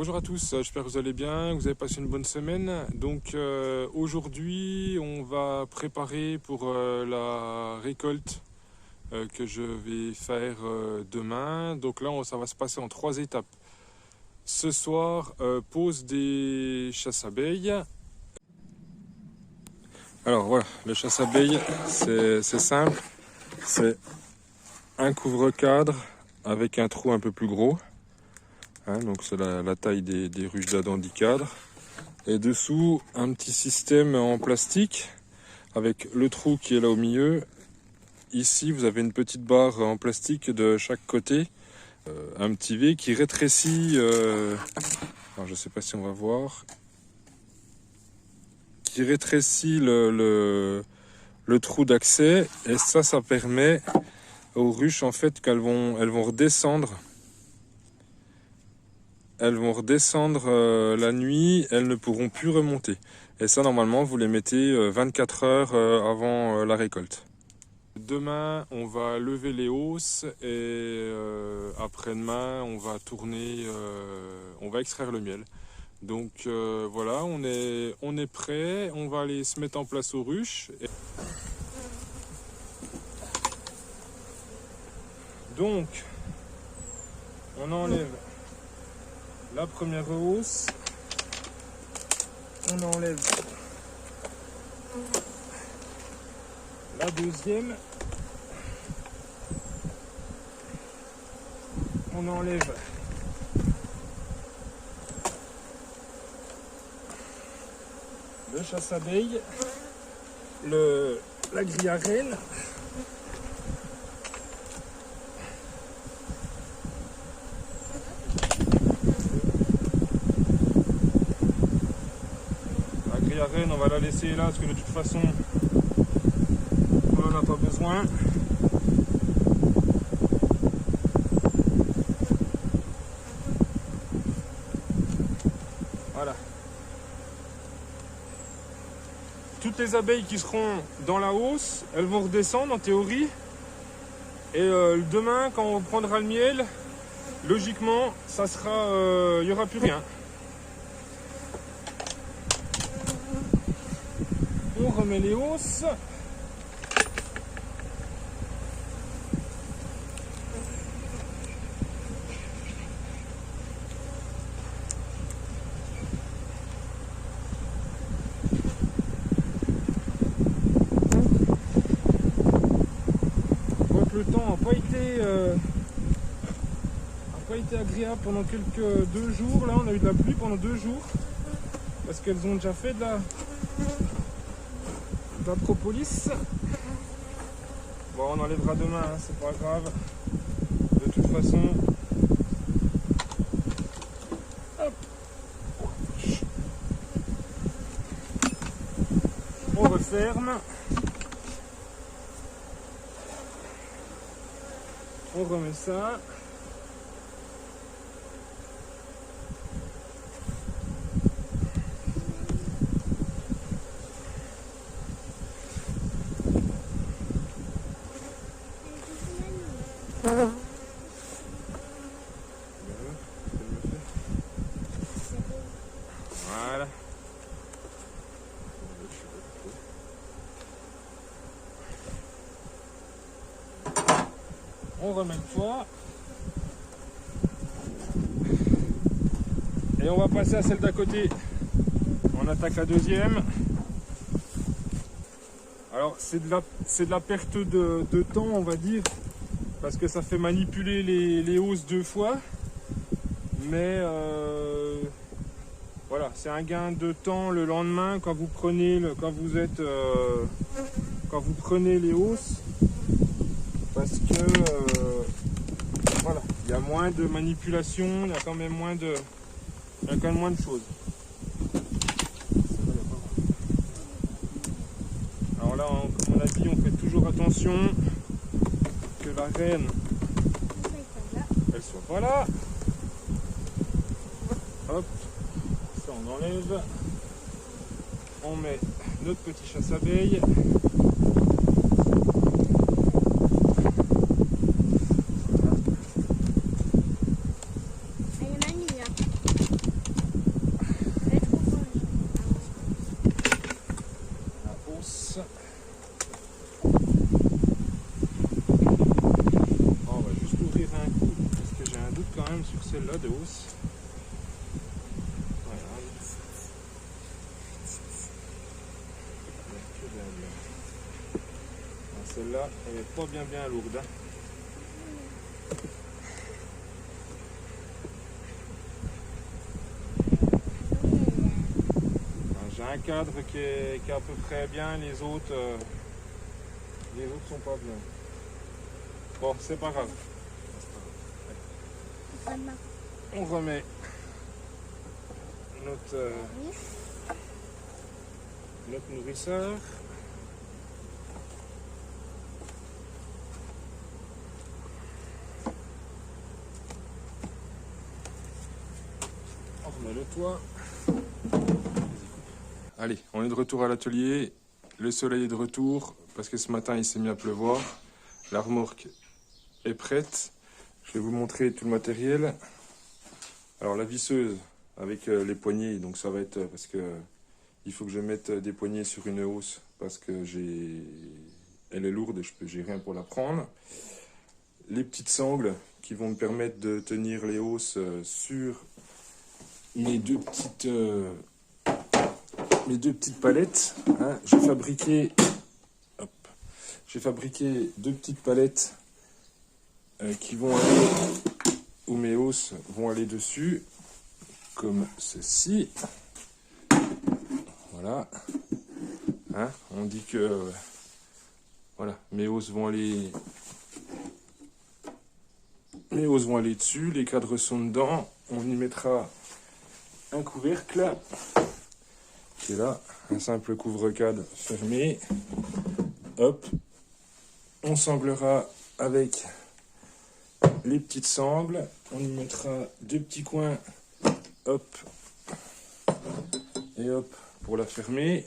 Bonjour à tous, j'espère que vous allez bien, que vous avez passé une bonne semaine. Donc aujourd'hui on va préparer pour la récolte que je vais faire demain. Donc là ça va se passer en 3 étapes. Ce soir, pose des chasses-abeilles. Alors voilà, le chasse-abeilles c'est simple, c'est un couvre-cadre avec un trou un peu plus gros. Donc c'est la taille des ruches d'Adam cadre. Et dessous, un petit système en plastique avec le trou qui est là au milieu. Ici, vous avez une petite barre en plastique de chaque côté. Un petit V qui rétrécit, alors je ne sais pas si on va voir, qui rétrécit le trou d'accès. Et ça permet aux ruches en fait elles vont redescendre. Elles vont redescendre la nuit, elles ne pourront plus remonter. Et ça, normalement, vous les mettez 24 heures avant la récolte. Demain, on va lever les hausses et après-demain, on va tourner, on va extraire le miel. Donc voilà, on est prêt, on va aller se mettre en place aux ruches. Donc, on enlève la première hausse, on enlève la deuxième, on enlève le chasse-abeille, la grille à reine, la reine, on va la laisser là parce que de toute façon on n'en a pas besoin. Voilà. Toutes les abeilles qui seront dans la hausse, elles vont redescendre en théorie. Et demain, quand on prendra le miel, logiquement, ça sera, il n'y aura plus rien. On remet les hausses. On voit que le temps n'a pas été agréable pendant quelques 2 jours. Là, on a eu de la pluie pendant 2 jours parce qu'elles ont déjà fait de la propolis. Bon, on enlèvera demain, hein, c'est pas grave. De toute façon, hop. On referme. On remet ça. Voilà. On remet le toit. Et on va passer à celle d'à côté. On attaque la deuxième. Alors c'est de la perte de temps, on va dire, parce que ça fait manipuler les hausses 2 fois. Mais voilà, c'est un gain de temps le lendemain quand vous prenez les hausses, parce que voilà, il y a moins de manipulation, il y a quand même moins de choses. Alors là, comme on a dit, on fait toujours attention que la reine elle soit pas là. Hop, ça on enlève. On met notre petit chasse-abeille. Elle est manie, hein. celle-là de hausse. Voilà. Que belle. Celle-là, elle est pas bien lourde. Hein. J'ai un cadre qui est à peu près bien, les autres sont pas bien. Bon, c'est pas grave. On remet notre nourrisseur. On remet le toit. Allez, on est de retour à l'atelier. Le soleil est de retour parce que ce matin il s'est mis à pleuvoir. La remorque est prête. Je vais vous montrer tout le matériel. Alors la visseuse avec les poignées, donc ça va être parce que il faut que je mette des poignées sur une hausse parce que elle est lourde et j'ai rien pour la prendre. Les petites sangles qui vont me permettre de tenir les hausses sur mes deux petites palettes. Hein. J'ai fabriqué deux petites palettes qui vont aller, où mes hausses vont aller dessus, comme ceci. Voilà. Hein, on dit que voilà, mes hausses vont aller dessus, les cadres sont dedans. On y mettra un couvercle qui est là, un simple couvre-cadre fermé. Hop, on sanglera avec les petites sangles. On y mettra deux petits coins, hop, et hop, pour la fermer.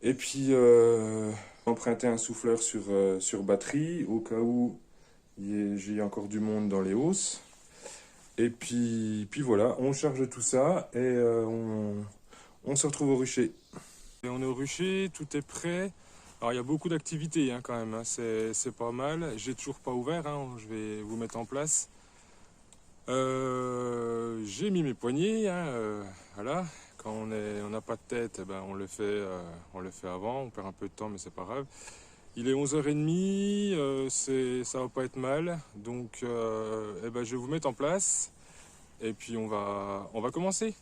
Et puis, emprunter un souffleur sur batterie, au cas où j'ai encore du monde dans les hausses. Et puis voilà, on charge tout ça et on se retrouve au rucher. Et on est au rucher, tout est prêt. Alors il y a beaucoup d'activités hein, quand même, hein. C'est pas mal. J'ai toujours pas ouvert, hein. Je vais vous mettre en place. J'ai mis mes poignées, hein, voilà. Quand on n'a pas de tête, eh ben, on le fait avant, on perd un peu de temps mais c'est pas grave. Il est 11h30, ça va pas être mal, donc eh ben, je vais vous mettre en place et puis on va commencer.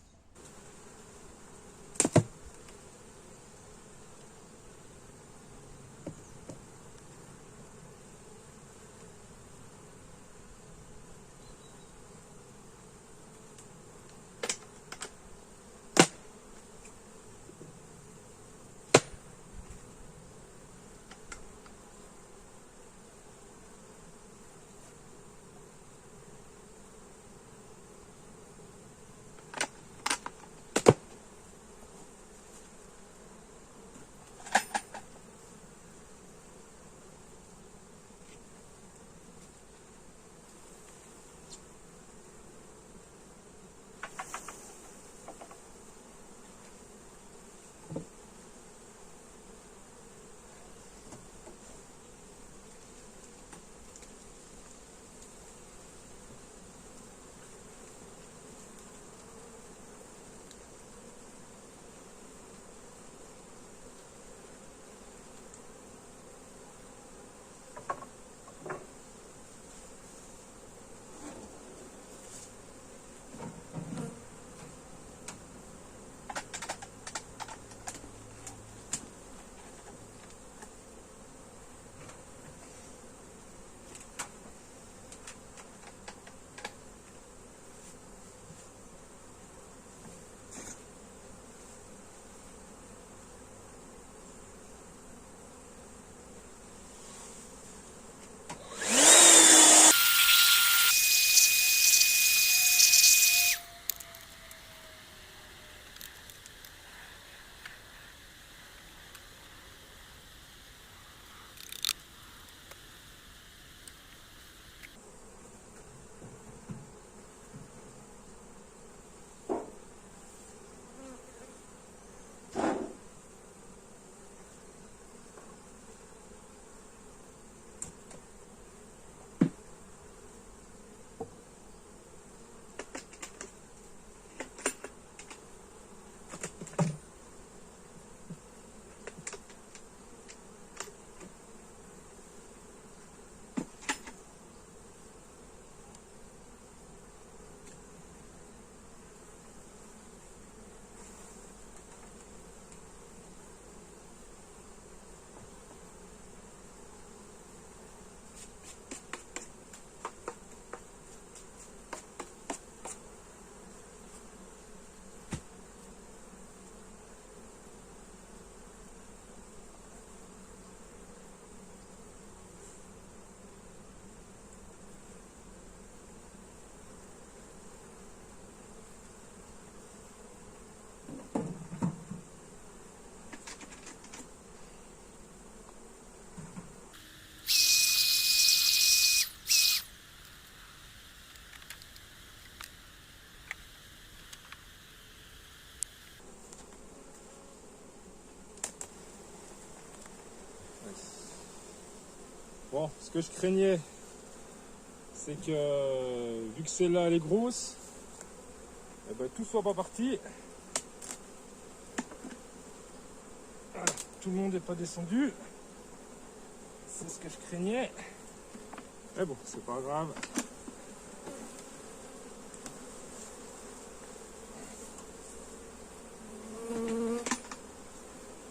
Bon, ce que je craignais, c'est que vu que celle-là elle est grosse, eh ben, tout soit pas parti. Voilà, tout le monde n'est pas descendu. C'est ce que je craignais. Mais bon, c'est pas grave.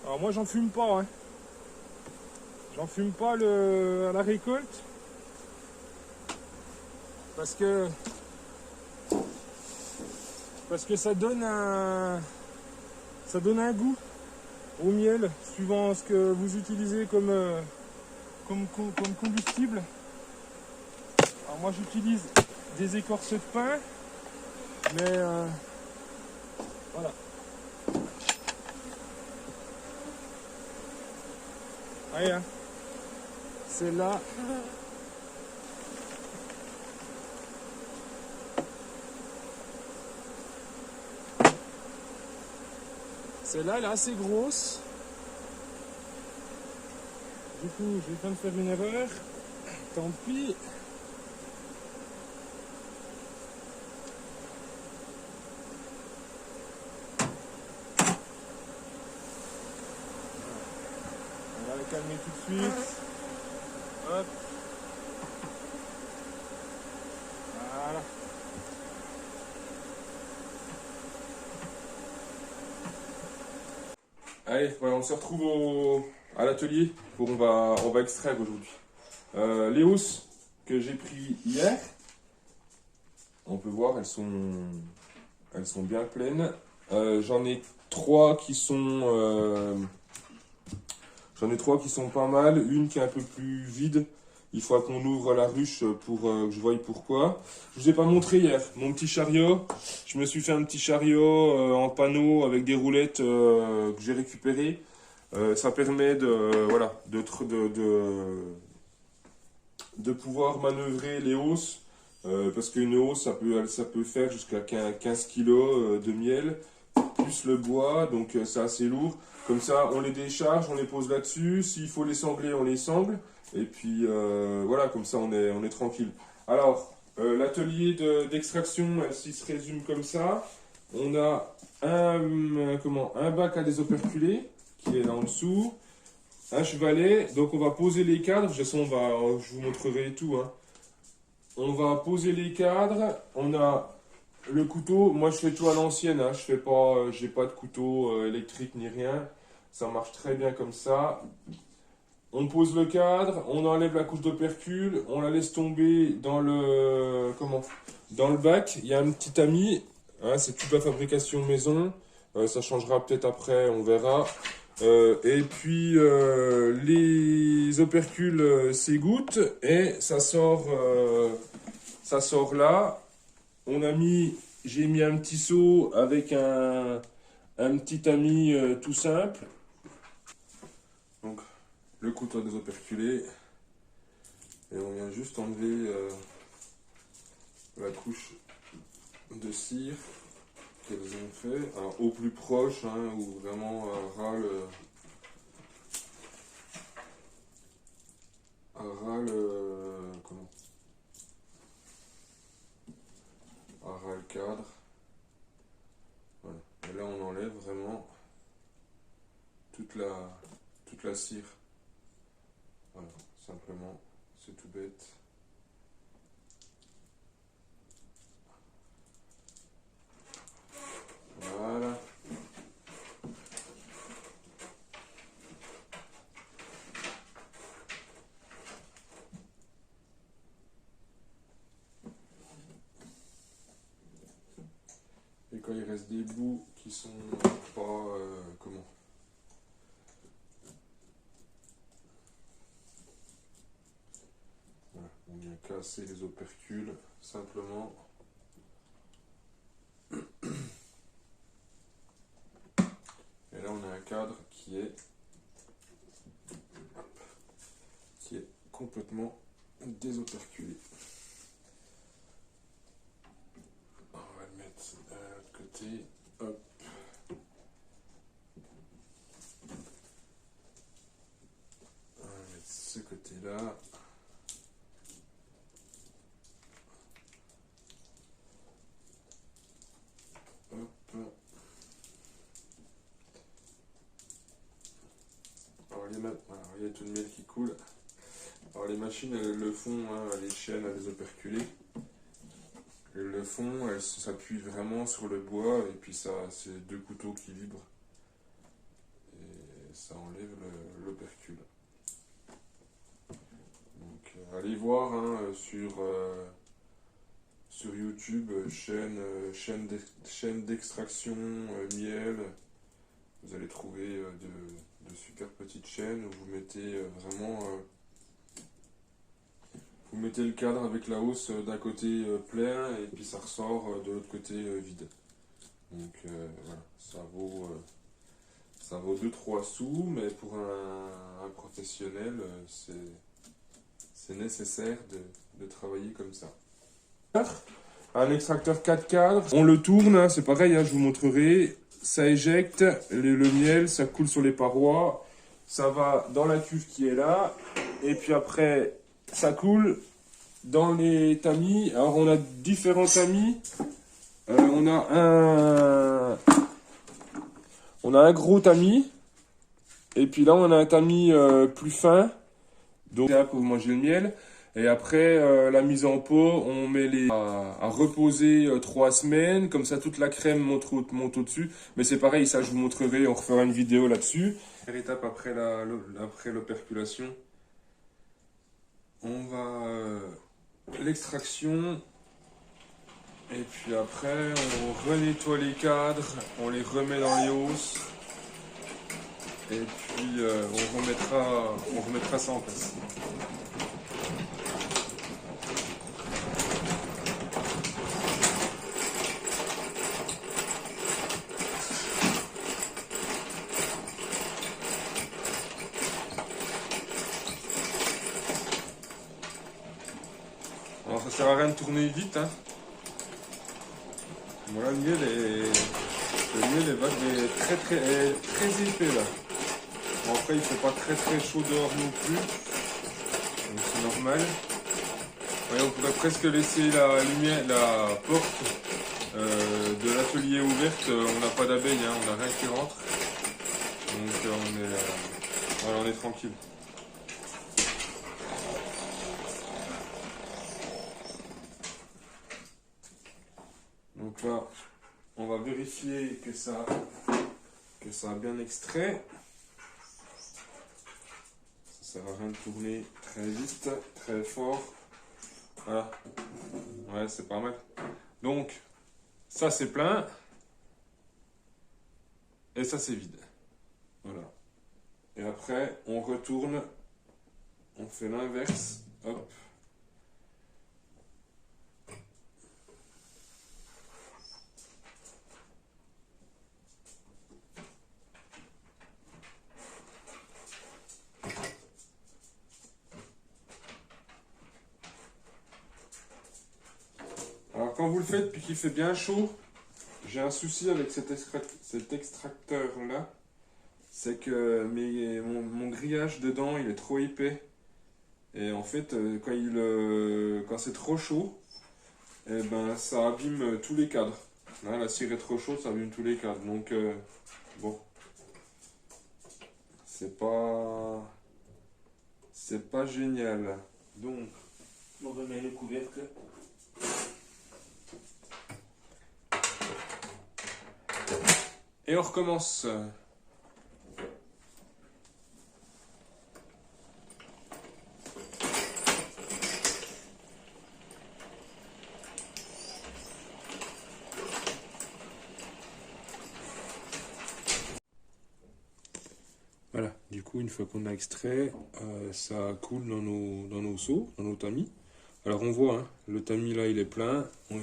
Alors moi j'en fume pas, hein. J'en fume pas à la récolte. Parce que ça donne un goût au miel, suivant ce que vous utilisez comme combustible. Alors moi j'utilise des écorces de pin, mais voilà. Allez, hein. C'est là. Celle-là, elle est assez grosse. Du coup, je viens de faire une erreur. Tant pis. On va la calmer tout de suite. Hop. Voilà. Allez, voilà, on se retrouve à l'atelier pour on va extraire aujourd'hui. Les housses que j'ai pris hier, on peut voir elles sont bien pleines. J'en ai trois qui sont pas mal, une qui est un peu plus vide. Il faut qu'on ouvre la ruche pour que je voie pourquoi. Je vous ai pas montré hier mon petit chariot. Je me suis fait un petit chariot en panneau avec des roulettes que j'ai récupérées. Ça permet de pouvoir manœuvrer les hausses. Parce qu'une hausse, ça peut faire jusqu'à 15 kg de miel, plus le bois, donc c'est assez lourd. Comme ça, on les décharge, on les pose là-dessus. S'il faut les sangler, on les sangle. Et puis voilà, comme ça, on est tranquille. Alors, l'atelier d'extraction, s'il se résume comme ça. On a un bac à désoperculer, qui est là en dessous. Un chevalet, donc on va poser les cadres. De toute façon, je vous montrerai tout, hein. On va poser les cadres. On a le couteau. Moi, je fais tout à l'ancienne, hein. J'ai pas de couteau électrique ni rien. Ça marche très bien comme ça. On pose le cadre, on enlève la couche d'opercule, on la laisse tomber dans le bac. Il y a un petit tamis, hein, c'est toute la fabrication maison. Ça changera peut-être après, on verra. Et puis les opercules s'égouttent et ça sort là. J'ai mis un petit seau avec un petit tamis tout simple. Donc le couteau désoperculé et on vient juste enlever la couche de cire qu'elles ont fait. Alors au plus proche, hein, ou vraiment à ras le cadre. Voilà. Et là on enlève vraiment toute la cire. Voilà, simplement, c'est tout bête. Voilà. Et quand il reste des bouts qui sont pas voilà, on vient casser les opercules simplement. Et là on a un cadre qui est complètement désoperculé. On va le mettre de l'autre côté. Hop. On va mettre ce côté-là. peu de miel qui coule. Alors les machines, elles le font, hein, les chaînes à des operculés. Elles le font, elles s'appuient vraiment sur le bois et puis ça, c'est deux couteaux qui vibrent. Et ça enlève l'opercule. Donc allez voir hein, sur YouTube, chaîne d'extraction, miel. Vous allez trouver de super petites chaînes où vous mettez vraiment... vous mettez le cadre avec la hausse d'un côté plein et puis ça ressort de l'autre côté vide. Donc voilà, ça vaut 2-3 sous, mais pour un professionnel, c'est nécessaire de travailler comme ça. Un extracteur 4 cadres, on le tourne, hein, c'est pareil, hein, je vous montrerai. Ça éjecte, le miel, ça coule sur les parois, ça va dans la cuve qui est là, et puis après, ça coule dans les tamis. Alors on a différents tamis, on a un gros tamis, et puis là on a un tamis plus fin, donc là pour manger le miel. Et après la mise en pot, on met à reposer 3 semaines, comme ça toute la crème monte au-dessus. Mais c'est pareil, ça je vous montrerai, on refera une vidéo là-dessus. Première étape après l'operculation, on va l'extraction. Et puis après, on renettoie les cadres, on les remet dans les hausses. Et puis on remettra ça en place. Alors ça sert à rien de tourner vite, hein. Voilà, le miel est très épais là. Bon, après il ne fait pas très chaud dehors non plus, donc c'est normal. Ouais, on pourrait presque laisser la porte de l'atelier ouverte. On n'a pas d'abeilles, hein, on n'a rien qui rentre, donc voilà, on est tranquille. Donc là, on va vérifier que ça a bien extrait. Ça sert à rien de tourner très vite, très fort. Voilà. Ouais, c'est pas mal. Donc, ça c'est plein. Et ça c'est vide. Voilà. Et après, on retourne. On fait l'inverse. Hop. Alors quand vous le faites puis qu'il fait bien chaud, j'ai un souci avec cet extracteur là, c'est que mon grillage dedans il est trop épais et en fait quand c'est trop chaud, et ben ça abîme tous les cadres. Là, la cire est trop chaude, ça abîme tous les cadres, donc bon, c'est pas génial. Donc on remet le couvercle. Et on recommence. Voilà, du coup, une fois qu'on a extrait, ça coule dans nos seaux, dans nos tamis. Alors on voit, hein, le tamis là, il est plein. On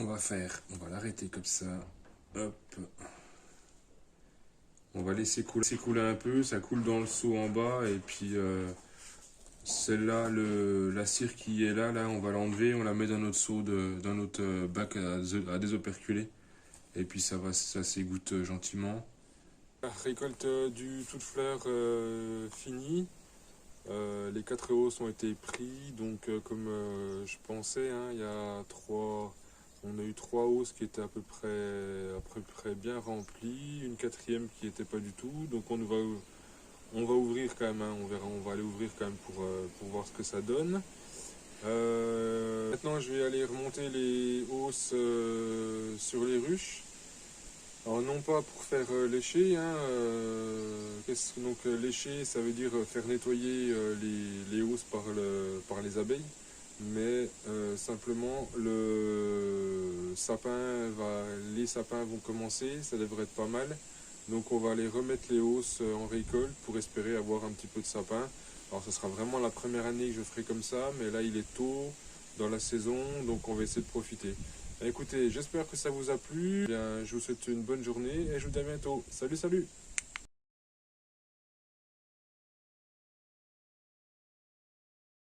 va l'arrêter comme ça. Hop. On va laisser couler un peu, ça coule dans le seau en bas et puis celle-là, la cire qui est là, on va l'enlever, on la met dans notre seau, dans notre bac à désoperculer et puis ça s'égoutte gentiment. La récolte du tout de fleurs finie. Les 4 hausses ont été pris, donc comme je pensais, hein, on a eu 3 hausses qui étaient à peu près bien remplies, une 4e qui n'était pas du tout, donc on On va ouvrir quand même, hein, on verra, on va aller ouvrir quand même pour voir ce que ça donne. Maintenant, je vais aller remonter les hausses sur les ruches. Alors non pas pour faire lécher, hein, donc lécher ça veut dire faire nettoyer les hausses par les abeilles, mais simplement les sapins vont commencer, ça devrait être pas mal, donc on va aller remettre les hausses en récolte pour espérer avoir un petit peu de sapin. Alors ce sera vraiment la première année que je ferai comme ça, mais là il est tôt dans la saison, donc on va essayer de profiter. Écoutez, j'espère que ça vous a plu. Bien, je vous souhaite une bonne journée et je vous dis à bientôt. Salut, salut!